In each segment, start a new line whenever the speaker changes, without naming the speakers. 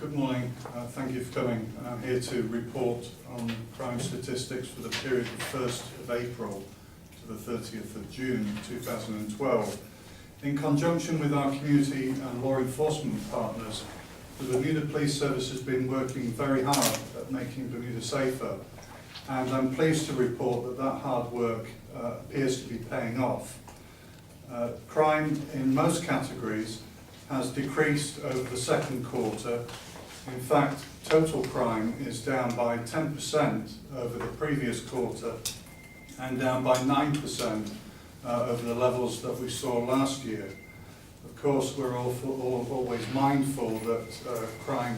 Good morning. Thank you for coming. I'm here to report on crime statistics for the period of 1st of April to the 30th of June 2012. In conjunction with our community and law enforcement partners, the Bermuda Police Service has been working very hard at making Bermuda safer, and I'm pleased to report that that hard work appears to be paying off. Crime in most categories has decreased over the second quarter. In fact, total crime is down by 10% over the previous quarter and down by 9% over the levels that we saw last year. Of course, we're always mindful that crime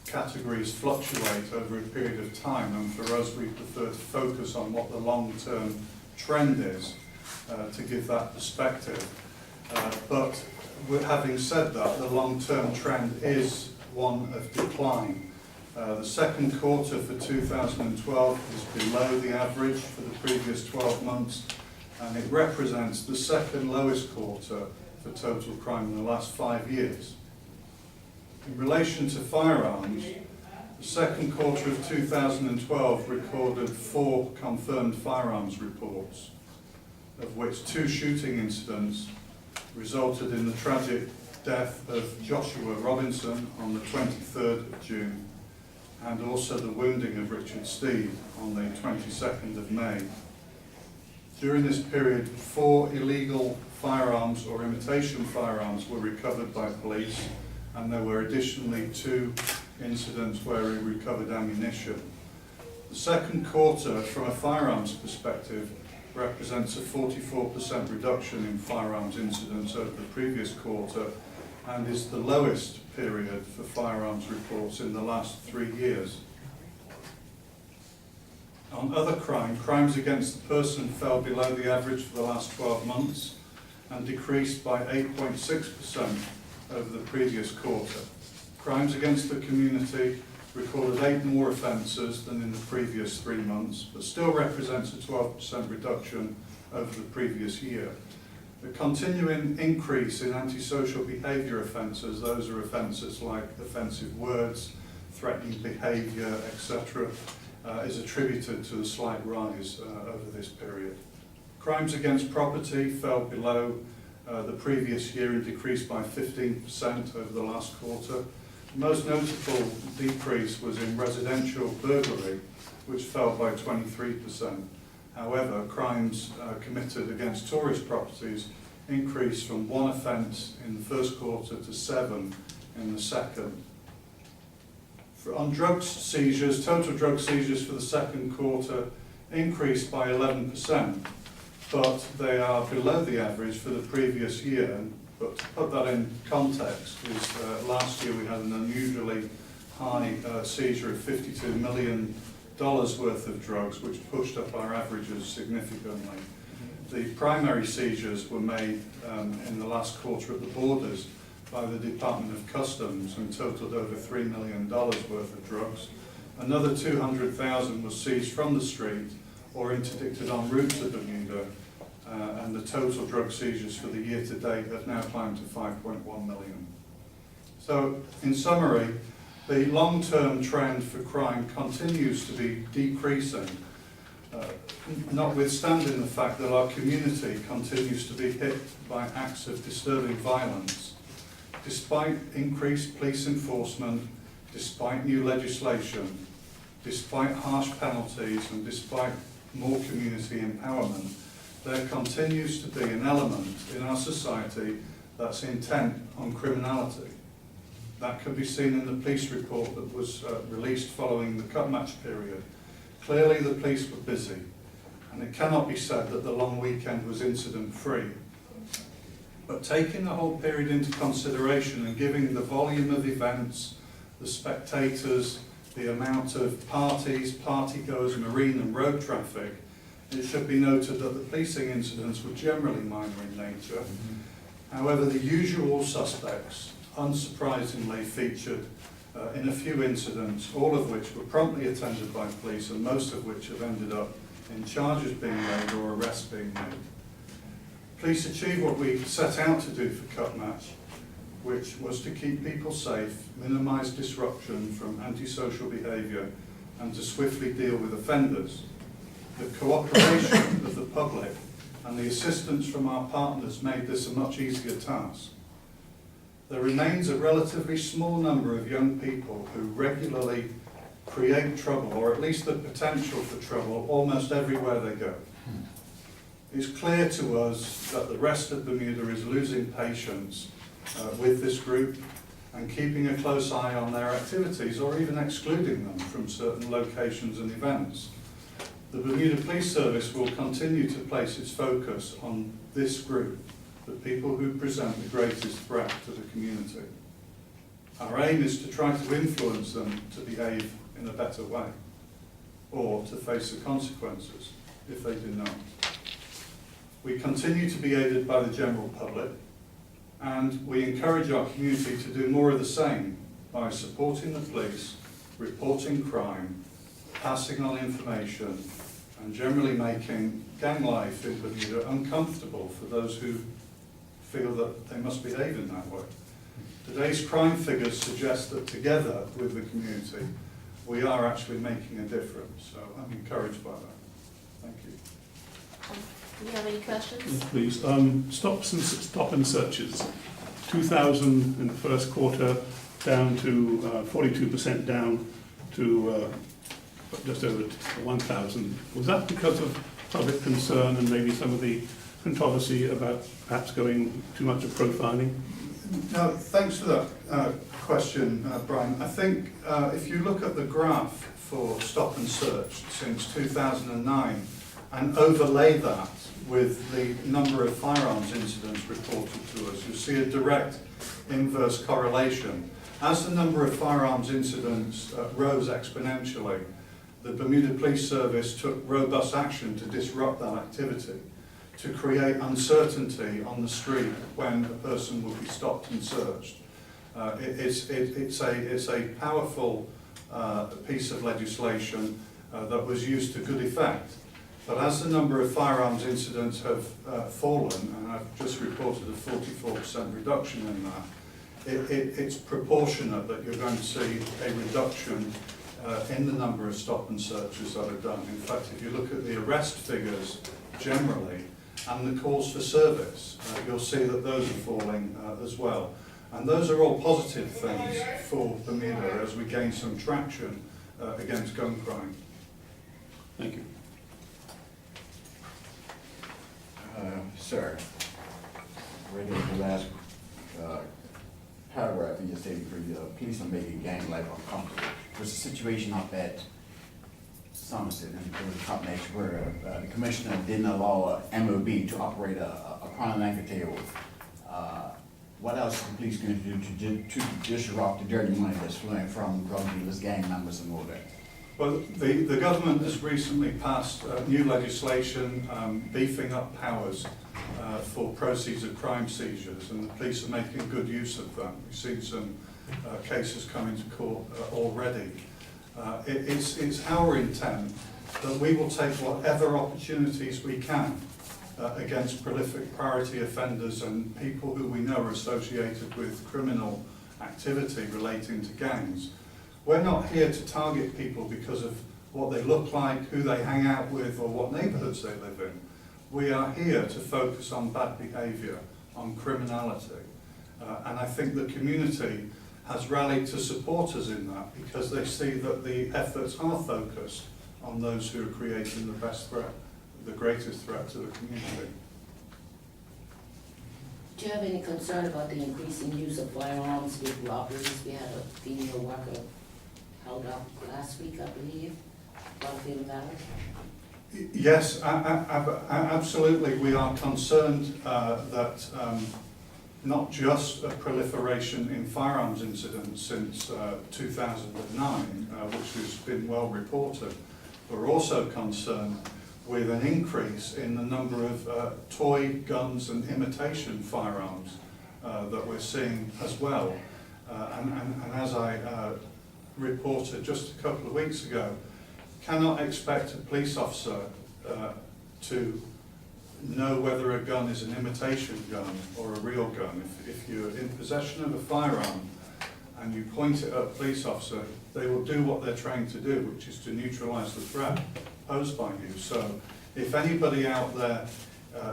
categories fluctuate over a period of time, and for us we prefer to focus on what the long-term trend is to give that perspective. But having said that, the long-term trend is one of decline. The second quarter for 2012 is below the average for the previous 12 months, and it represents the second lowest quarter for total crime in the last 5 years. In relation to firearms, the second quarter of 2012 recorded 4 confirmed firearms reports, of which 2 shooting incidents resulted in the tragic death of Joshua Robinson on the 23rd of June, and also the wounding of Richard Steed on the 22nd of May. During this period, 4 illegal firearms or imitation firearms were recovered by police, and there were additionally 2 incidents where we recovered ammunition. The second quarter, from a firearms perspective, represents a 44% reduction in firearms incidents over the previous quarter, and is the lowest period for firearms reports in the last 3 years. On other crimes against the person fell below the average for the last 12 months and decreased by 8.6% over the previous quarter. Crimes against the community recorded 8 more offences than in the previous 3 months, but still represents a 12% reduction over the previous year. The continuing increase in antisocial behaviour offences, those are offences like offensive words, threatening behaviour, etc., is attributed to a slight rise over this period. Crimes against property fell below the previous year and decreased by 15% over the last quarter. The most notable decrease was in residential burglary, which fell by 23%. However, crimes committed against tourist properties increased from 1 offence in the first quarter to 7 in the second. On drug seizures, total drug seizures for the second quarter increased by 11%, but they are below the average for the previous year. But to put that in context, last year we had an unusually high seizure of $52 million worth of drugs, which pushed up our averages significantly. The primary seizures were made in the last quarter at the borders by the Department of Customs and totaled over $3 million worth of drugs. Another 200,000 was seized from the street or interdicted en route to Bermuda, and the total drug seizures for the year to date have now climbed to 5.1 million. So, in summary, the long-term trend for crime continues to be decreasing, notwithstanding the fact that our community continues to be hit by acts of disturbing violence. Despite increased police enforcement, despite new legislation, despite harsh penalties, and despite more community empowerment, there continues to be an element in our society that's intent on criminality. That can be seen in the police report that was released following the cut match period. Clearly the police were busy, and it cannot be said that the long weekend was incident-free. But taking the whole period into consideration and giving the volume of events, the spectators, the amount of parties, partygoers, marine and road traffic, it should be noted that the policing incidents were generally minor in nature. However, the usual suspects, unsurprisingly, featured in a few incidents, all of which were promptly attended by police and most of which have ended up in charges being made or arrests being made. Police achieved what we set out to do for Cut Match. which was to keep people safe, minimise disruption from antisocial behaviour, and to swiftly deal with offenders. The cooperation of the public and the assistance from our partners made this a much easier task. There remains a relatively small number of young people who regularly create trouble, or at least the potential for trouble, almost everywhere they go. It's clear to us that the rest of Bermuda is losing patience with this group and keeping a close eye on their activities, or even excluding them from certain locations and events. The Bermuda Police Service will continue to place its focus on this group, the people who present the greatest threat to the community. Our aim is to try to influence them to behave in a better way, or to face the consequences if they do not. We continue to be aided by the general public, and we encourage our community to do more of the same by supporting the police, reporting crime, passing on information, and generally making gang life in Bermuda uncomfortable for those who feel that they must behave in that way. Today's crime figures suggest that together with the community, we are actually making a difference. So I'm encouraged by that. Thank you.
Do you have any questions?
Yes, please. Stop and searches. 2,000 in the first quarter, down to 42% down to just over 1,000. Was that because of public concern and maybe some of the controversy about perhaps going too much of profiling?
No, thanks for that question, Brian. I think if you look at the graph for stop and search since 2009 and overlay that with the number of firearms incidents reported to us, you'll see a direct inverse correlation. As the number of firearms incidents rose exponentially, the Bermuda Police Service took robust action to disrupt that activity, to create uncertainty on the street when a person would be stopped and searched. It's a powerful piece of legislation that was used to good effect. But as the number of firearms incidents have fallen, and I've just reported a 44% reduction in that, it's proportionate that you're going to see a reduction in the number of stop and searches that are done. In fact, if you look at the arrest figures generally and the calls for service, you'll see that those are falling as well. And those are all positive things for Bermuda as we gain some traction against gun crime.
Thank you.
Sir, reading the last paragraph in your statement, the police are making gang life uncomfortable. There's a situation up at Somerset and the complex where the commissioner didn't allow a MOB to operate a crime anchor table. What else are the police going to do to disrupt the dirty money that's flowing from drug dealers, gang members, and all that?
Well, the government has recently passed new legislation beefing up powers for proceeds of crime seizures, and the police are making good use of that. We've seen some cases come into court already. It's our intent that we will take whatever opportunities we can against prolific priority offenders and people who we know are associated with criminal activity relating to gangs. We're not here to target people because of what they look like, who they hang out with, or what neighbourhoods they live in. We are here to focus on bad behaviour, on criminality. And I think the community has rallied to support us in that because they see that the efforts are focused on those who are creating the best threat, the greatest threat to the community.
Do you have any concern about the increasing use of firearms with robberies? We had a female worker held up last week, I believe, in Valley.
Yes, absolutely. We are concerned that not just a proliferation in firearms incidents since 2009, which has been well reported, but we're also concerned with an increase in the number of toy guns and imitation firearms that we're seeing as well. And as I reported just a couple of weeks ago, cannot expect a police officer to know whether a gun is an imitation gun or a real gun. If you're in possession of a firearm and you point it at a police officer, they will do what they're trained to do, which is to neutralise the threat posed by you. So if anybody out there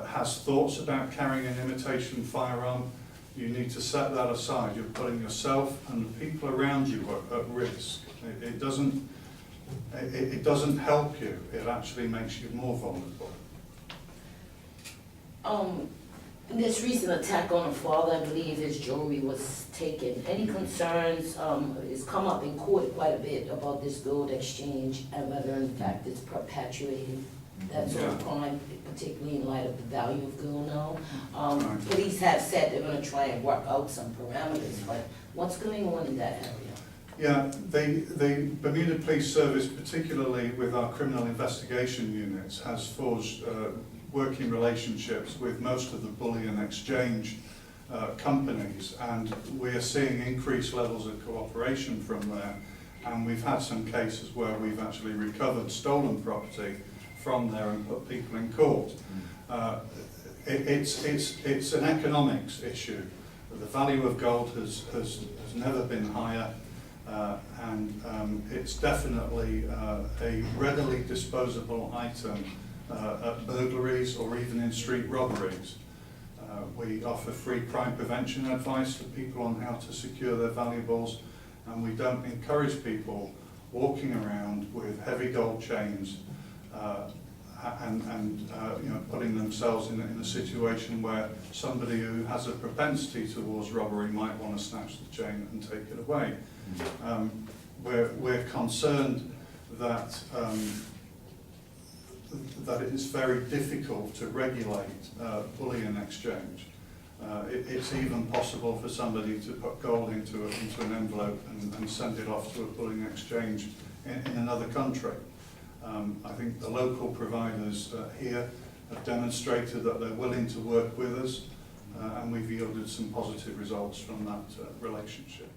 has thoughts about carrying an imitation firearm, you need to set that aside. You're putting yourself and the people around you at risk. It doesn't help you. It actually makes you more vulnerable.
This recent attack on a father, I believe his jewelry was taken. Any concerns, it's come up in court quite a bit about this gold exchange and whether in fact it's perpetuating that sort of crime, particularly in light of the value of gold now. Police have said they're gonna try and work out some parameters, but what's going on in that area?
Yeah, the Bermuda Police Service, particularly with our criminal investigation units, has forged working relationships with most of the bullion exchange companies, and we're seeing increased levels of cooperation from there. And we've had some cases where we've actually recovered stolen property from there and put people in court. It's an economics issue. The value of gold has never been higher, and it's definitely a readily disposable item at burglaries or even in street robberies. We offer free crime prevention advice to people on how to secure their valuables, and we don't encourage people walking around with heavy gold chains and you know, putting themselves in a situation where somebody who has a propensity towards robbery might want to snatch the chain and take it away. We're concerned that that it is very difficult to regulate bullion exchange. It's even possible for somebody to put gold into an envelope and send it off to a bullion exchange in another country. I think the local providers here have demonstrated that they're willing to work with us, and we've yielded some positive results from that relationship.